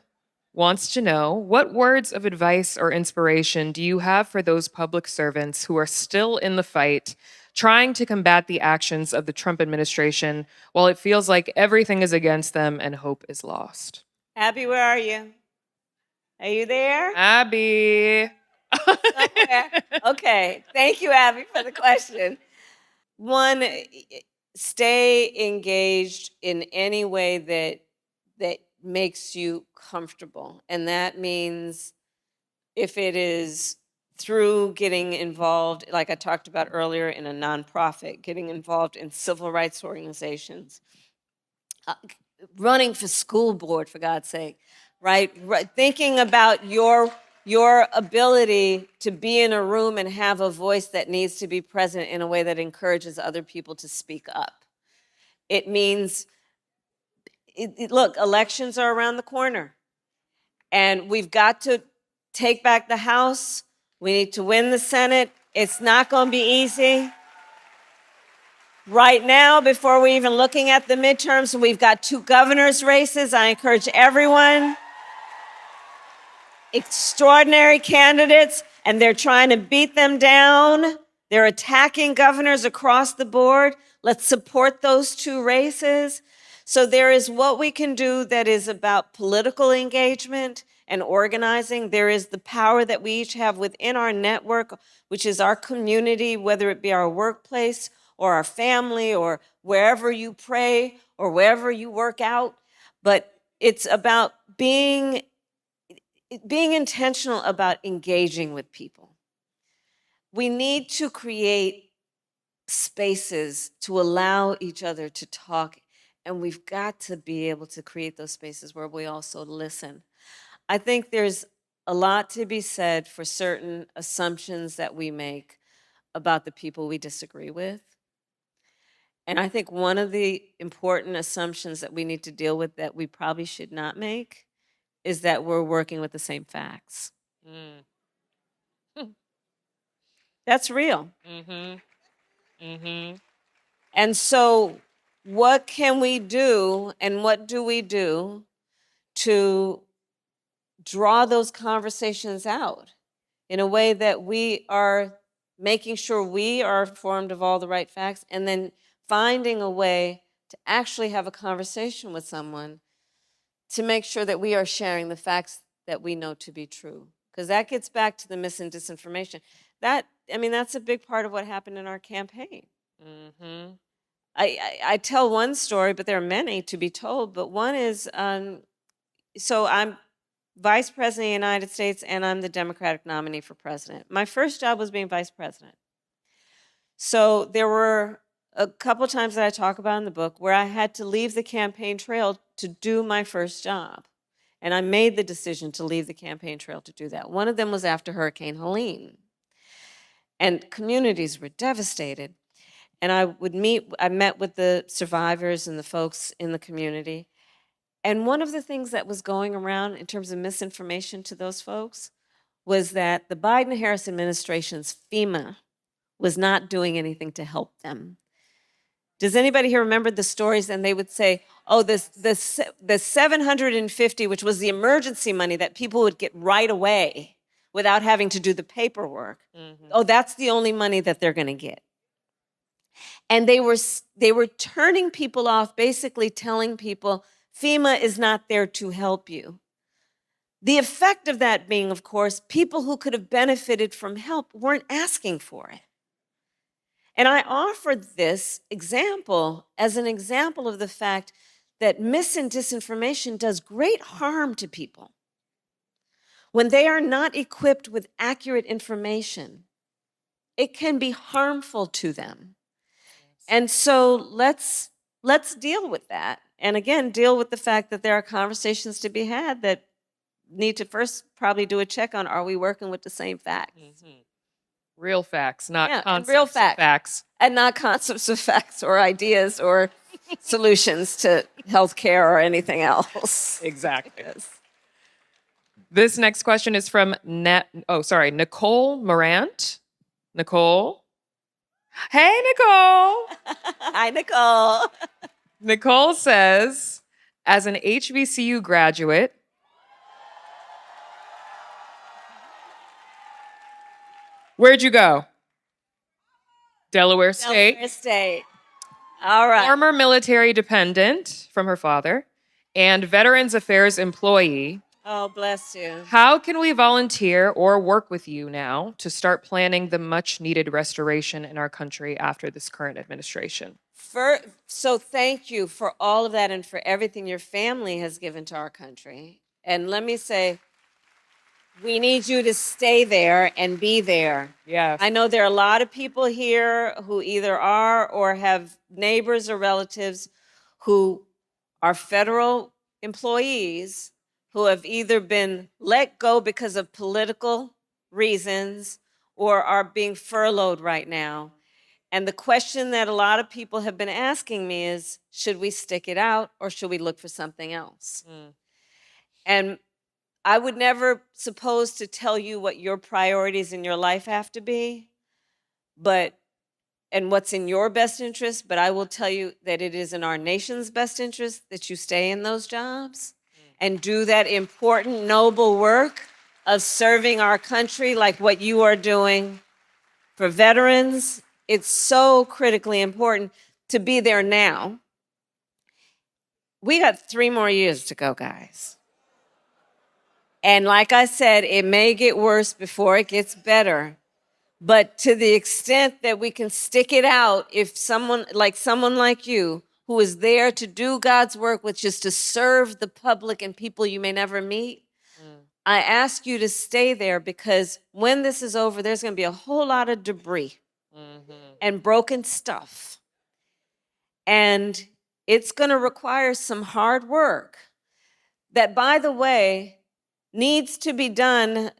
wants to know, what words of advice or inspiration do you have for those public servants who are still in the fight, trying to combat the actions of the Trump administration while it feels like everything is against them and hope is lost? Abby, where are you? Are you there? Abby. Somewhere. Okay. Thank you, Abby, for the question. One, stay engaged in any way that makes you comfortable. And that means if it is through getting involved, like I talked about earlier, in a nonprofit, getting involved in civil rights organizations, running for school board, for God's sake, right? Thinking about your ability to be in a room and have a voice that needs to be present in a way that encourages other people to speak up. It means, look, elections are around the corner, and we've got to take back the House. We need to win the Senate. It's not going to be easy. Right now, before we're even looking at the midterms, we've got 2 governor's races. I encourage everyone, extraordinary candidates, and they're trying to beat them down. They're attacking governors across the board. Let's support those 2 races. So there is what we can do that is about political engagement and organizing. There is the power that we each have within our network, which is our community, whether it be our workplace or our family or wherever you pray or wherever you work out. But it's about being being intentional about engaging with people. We need to create spaces to allow each other to talk, and we've got to be able to create those spaces where we also listen. I think there's a lot to be said for certain assumptions that we make about the people we disagree with. And I think one of the important assumptions that we need to deal with that we probably should not make is that we're working with the same facts. That's real. And so, what can we do, and what do we do to draw those conversations out in a way that we are making sure we are informed of all the right facts, and then finding a way to actually have a conversation with someone to make sure that we are sharing the facts that we know to be true? Because that gets back to the mis and disinformation. That's a big part of what happened in our campaign. I tell one story, but there are many to be told. But one is, so I'm Vice President of the United States, and I'm the Democratic nominee for president. My first job was being vice president. So there were a couple times that I talk about in the book where I had to leave the campaign trail to do my first job. And I made the decision to leave the campaign trail to do that. One of them was after Hurricane Helene. And communities were devastated. And I met with the survivors and the folks in the community. And one of the things that was going around in terms of misinformation to those folks was that the Biden-Harris administration's FEMA was not doing anything to help them. Does anybody here remember the stories? And they would say, oh, the 750, which was the emergency money that people would get right away without having to do the paperwork. Oh, that's the only money that they're going to get. And they were turning people off, basically telling people, FEMA is not there to help you. The effect of that being, of course, people who could have benefited from help weren't asking for it. And I offered this example as an example of the fact that mis and disinformation does great harm to people. When they are not equipped with accurate information, it can be harmful to them. And so let's deal with that. And again, deal with the fact that there are conversations to be had that need to first probably do a check on, are we working with the same facts? Real facts, not concepts real of facts. And not concepts of facts or ideas or solutions to healthcare or anything else. Exactly. Yes. This next question is from Nicole Morant. Nicole. Hey, Nicole. Hi, Nicole. Nicole says, as an HBCU graduate, where'd you go? Delaware State. Delaware State. All right. Former military dependent from her father and Veterans Affairs employee. Oh, bless you. How can we volunteer or work with you now to start planning the much needed restoration in our country after this current administration? So thank you for all of that and for everything your family has given to our country. And let me say, we need you to stay there and be there. Yes. I know there are a lot of people here who either are or have neighbors or relatives who are federal employees who have either been let go because of political reasons or are being furloughed right now. And the question that a lot of people have been asking me is, should we stick it out or should we look for something else? And I would never suppose to tell you what your priorities in your life have to be, and what's in your best interest, but I will tell you that it is in our nation's best interest that you stay in those jobs and do that important, noble work of serving our country like what you are doing for veterans. It's so critically important to be there now. We got 3 more years to go, guys. And like I said, it may get worse before it gets better. But to the extent that we can stick it out, if someone like you, who is there to do God's work, which is to serve the public and people you may never meet, I ask you to stay there because when this is over, there's going to be a whole lot of debris and broken stuff. And it's going to require some hard work that, by the way, needs to be done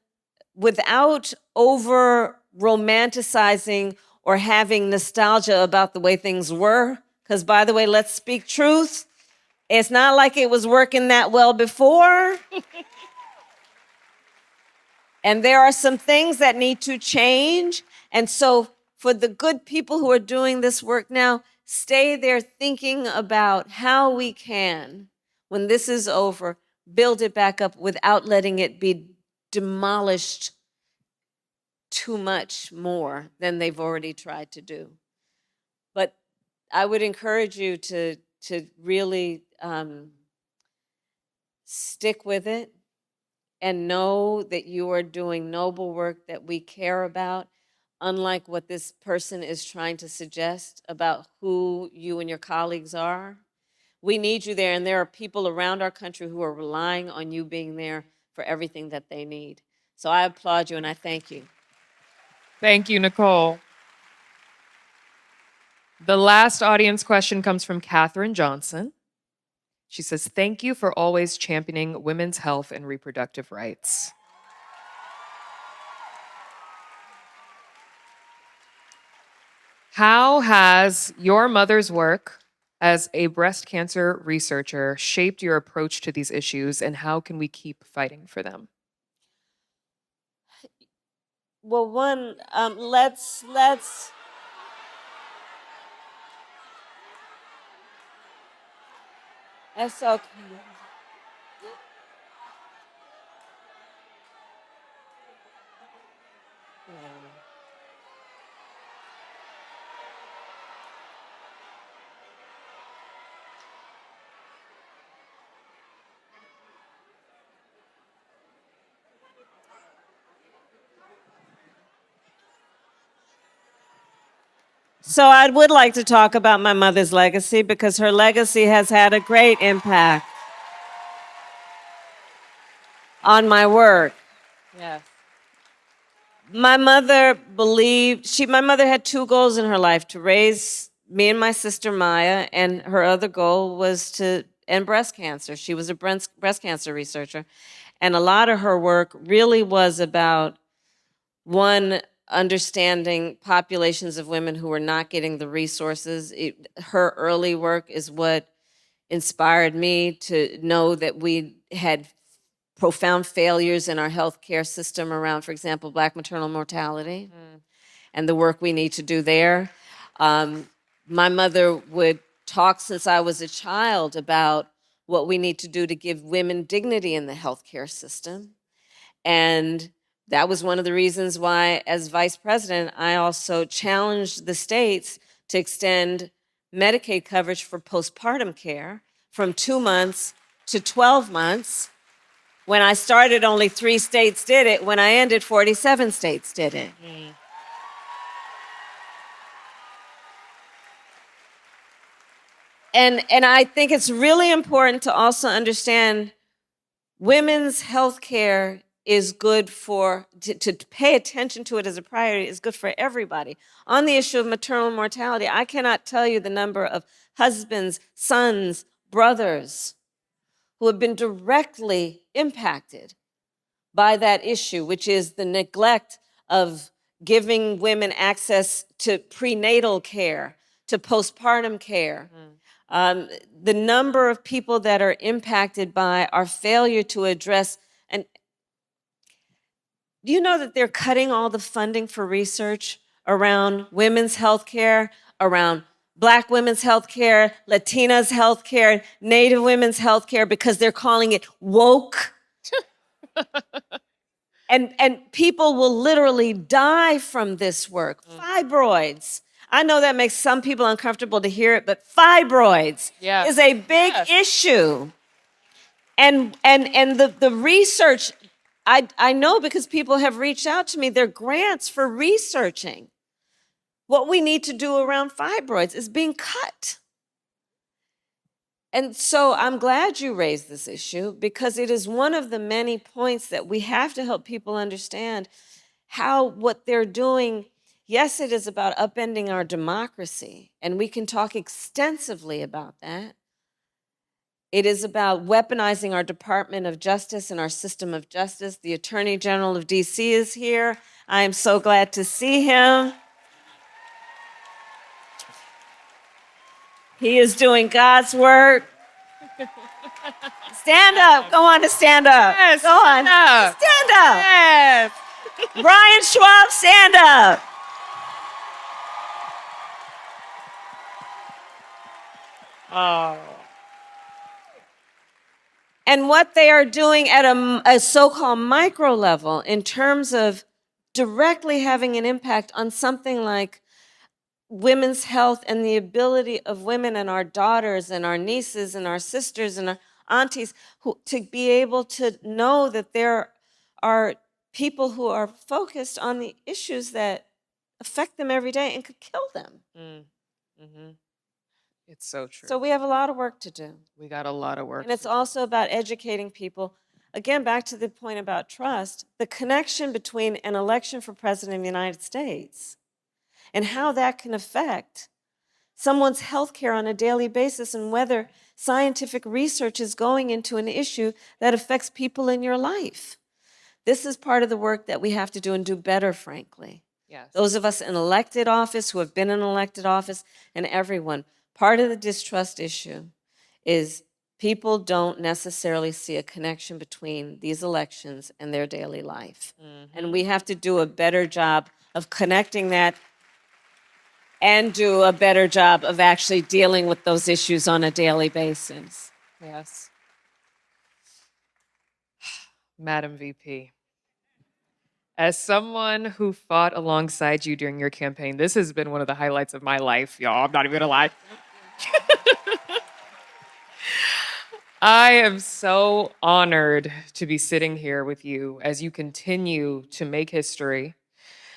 without over romanticizing or having nostalgia about the way things were. Because, by the way, let's speak truth. It's not like it was working that well before. And there are some things that need to change. And so for the good people who are doing this work now, stay there thinking about how we can, when this is over, build it back up without letting it be demolished too much more than they've already tried to do. But I would encourage you to really stick with it and know that you are doing noble work that we care about, unlike what this person is trying to suggest about who you and your colleagues are. We need you there, and there are people around our country who are relying on you being there for everything that they need. So I applaud you and I thank you. Thank you, Nicole. The last audience question comes from Katherine Johnson. She says, thank you for always championing women's health and reproductive rights. How has your mother's work as a breast cancer researcher shaped your approach to these issues, and how can we keep fighting for them? Well, one, let's. That's okay. So I would like to talk about my mother's legacy because her legacy has had a great impact on my work. Yes. My mother my mother had two goals in her life: to raise me and my sister Maya, and her other goal was to end breast cancer. She was a breast cancer researcher. And a lot of her work really was about, one, understanding populations of women who were not getting the resources. Her early work is what inspired me to know that we had profound failures in our healthcare system around, for example, Black maternal mortality and the work we need to do there. My mother would talk since I was a child about what we need to do to give women dignity in the healthcare system. And that was one of the reasons why, as vice president, I also challenged the states to extend Medicaid coverage for postpartum care from 2 months to 12 months. When I started, only 3 states did it. When I ended, 47 states did it. And I think it's really important to also understand women's health care is good to pay attention to it as a priority is good for everybody. On the issue of maternal mortality, I cannot tell you the number of husbands, sons, brothers who have been directly impacted by that issue, which is the neglect of giving women access to prenatal care, to postpartum care. The number of people that are impacted by our failure to address, and do you know that they're cutting all the funding for research around women's health care, around Black women's health care, Latinas' health care, Native women's health care, because they're calling it woke? And people will literally die from this work. Fibroids. I know that makes some people uncomfortable to hear it, but fibroids is a big issue. And the research, I know because people have reached out to me, there are grants for researching what we need to do around fibroids is being cut. And so I'm glad you raised this issue because it is one of the many points that we have to help people understand how what they're doing, yes, it is about upending our democracy, and we can talk extensively about that. It is about weaponizing our Department of Justice and our system of justice. The Attorney General of DC is here. I am so glad to see him. He is doing God's work. Stand up. Go on to stand up. Yes, Go on. stand up. Stand up. Yes. Brian Schwab, stand up. Oh. And what they are doing at a so-called micro level in terms of directly having an impact on something like women's health and the ability of women and our daughters and our nieces and our sisters and our aunties to be able to know that there are people who are focused on the issues that affect them every day and could kill them. Mm-hmm. It's so true. So we have a lot of work to do. We got a lot of work. And it's also about educating people. Again, back to the point about trust, the connection between an election for president of the United States and how that can affect someone's health care on a daily basis and whether scientific research is going into an issue that affects people in your life. This is part of the work that we have to do and do better, frankly. Yes. Those of us in elected office, who have been in elected office, and everyone. Part of the distrust issue is people don't necessarily see a connection between these elections and their daily life. Mm-hmm. And we have to do a better job of connecting that and do a better job of actually dealing with those issues on a daily basis. Yes. Madam VP, as someone who fought alongside you during your campaign, this has been one of the highlights of my life, y'all. I'm not even gonna lie. I am so honored to be sitting here with you as you continue to make history,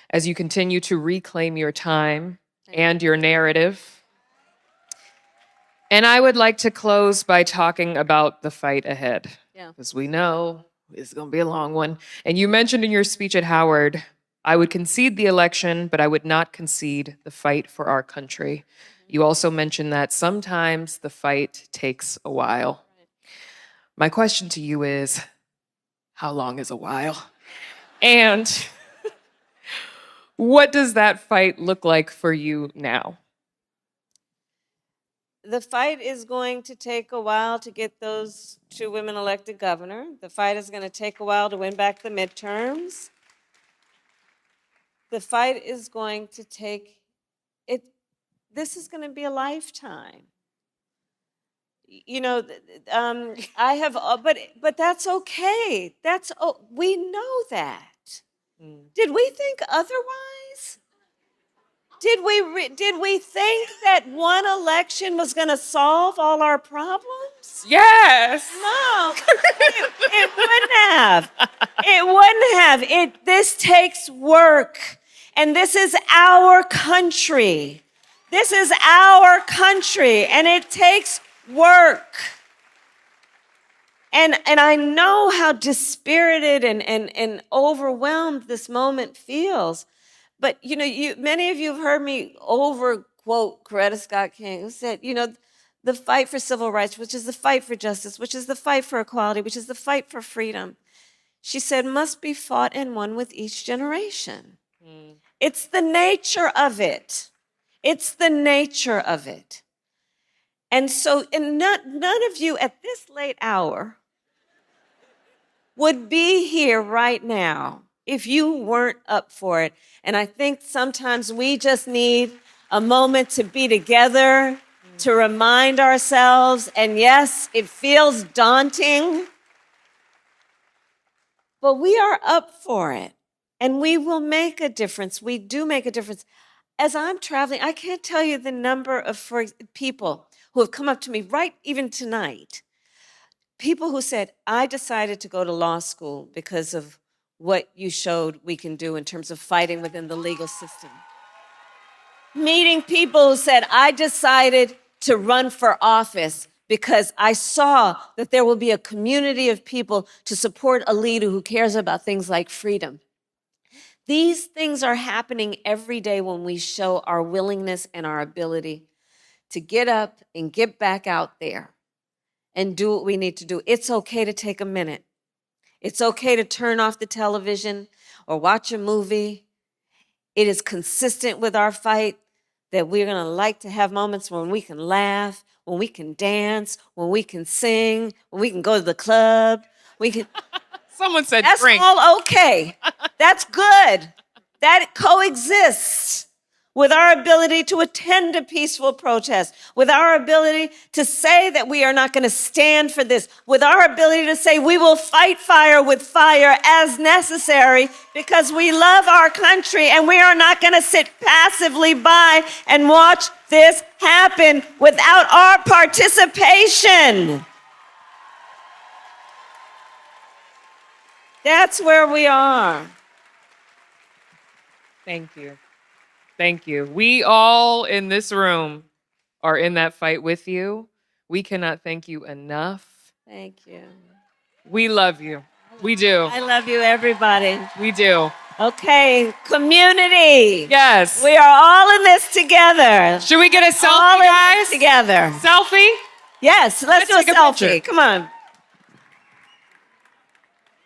as you continue to reclaim your time and your narrative. And I would like to close by talking about the fight ahead. Because we know it's going to be a long one. And you mentioned in your speech at Howard, I would concede the election, but I would not concede the fight for our country. You also mentioned that sometimes the fight takes a while. My question to you is, how long is a while? And what does that fight look like for you now? The fight is going to take a while to get those 2 women elected governor. The fight is going to take a while to win back the midterms. The fight is going to take it. This is going to be a lifetime. You know, I have, but that's okay. We know that. Did we think otherwise? Did we think that one election was going to solve all our problems? Yes. No, it wouldn't have. It wouldn't have. This takes work, and this is our country. This is our country, and it takes work. And I know how dispirited and overwhelmed this moment feels. But, you know, many of you have heard me overquote Coretta Scott King, who said, you know, the fight for civil rights, which is the fight for justice, which is the fight for equality, which is the fight for freedom, she said, must be fought and won with each generation. It's the nature of it. It's the nature of it. And so none of you at this late hour would be here right now if you weren't up for it. And I think sometimes we just need a moment to be together, to remind ourselves. And yes, it feels daunting, but we are up for it. And we will make a difference. We do make a difference. As I'm traveling, I can't tell you the number of people who have come up to me right even tonight. People who said, I decided to go to law school because of what you showed we can do in terms of fighting within the legal system. Meeting people who said, I decided to run for office because I saw that there will be a community of people to support a leader who cares about things like freedom. These things are happening every day when we show our willingness and our ability to get up and get back out there and do what we need to do. It's okay to take a minute. It's okay to turn off the television or watch a movie. It is consistent with our fight that we're going to like to have moments when we can laugh, when we can dance, when we can sing, when we can go to the club. We can. Someone said That's drink. all okay. That's good. That coexists with our ability to attend a peaceful protest, with our ability to say that we are not going to stand for this, with our ability to say we will fight fire with fire as necessary because we love our country and we are not going to sit passively by and watch this happen without our participation. That's where we are. Thank you. Thank you. We all in this room are in that fight with you. We cannot thank you enough. Thank you. We love you. We do. I love you, everybody. We do. Okay, community. Yes. We are all in this together. Should we get a selfie, All in guys? this together. Selfie? Yes, let's do a take a selfie. picture. Come on.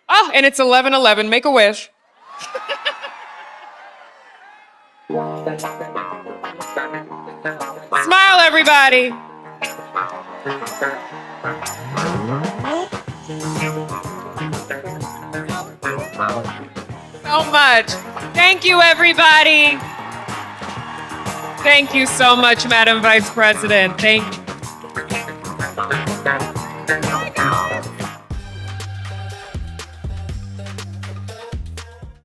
Oh, and it's 11:11. Make a wish. Smile, everybody. So much. Thank you, everybody. Thank you so much, Madam Vice President. Thank you.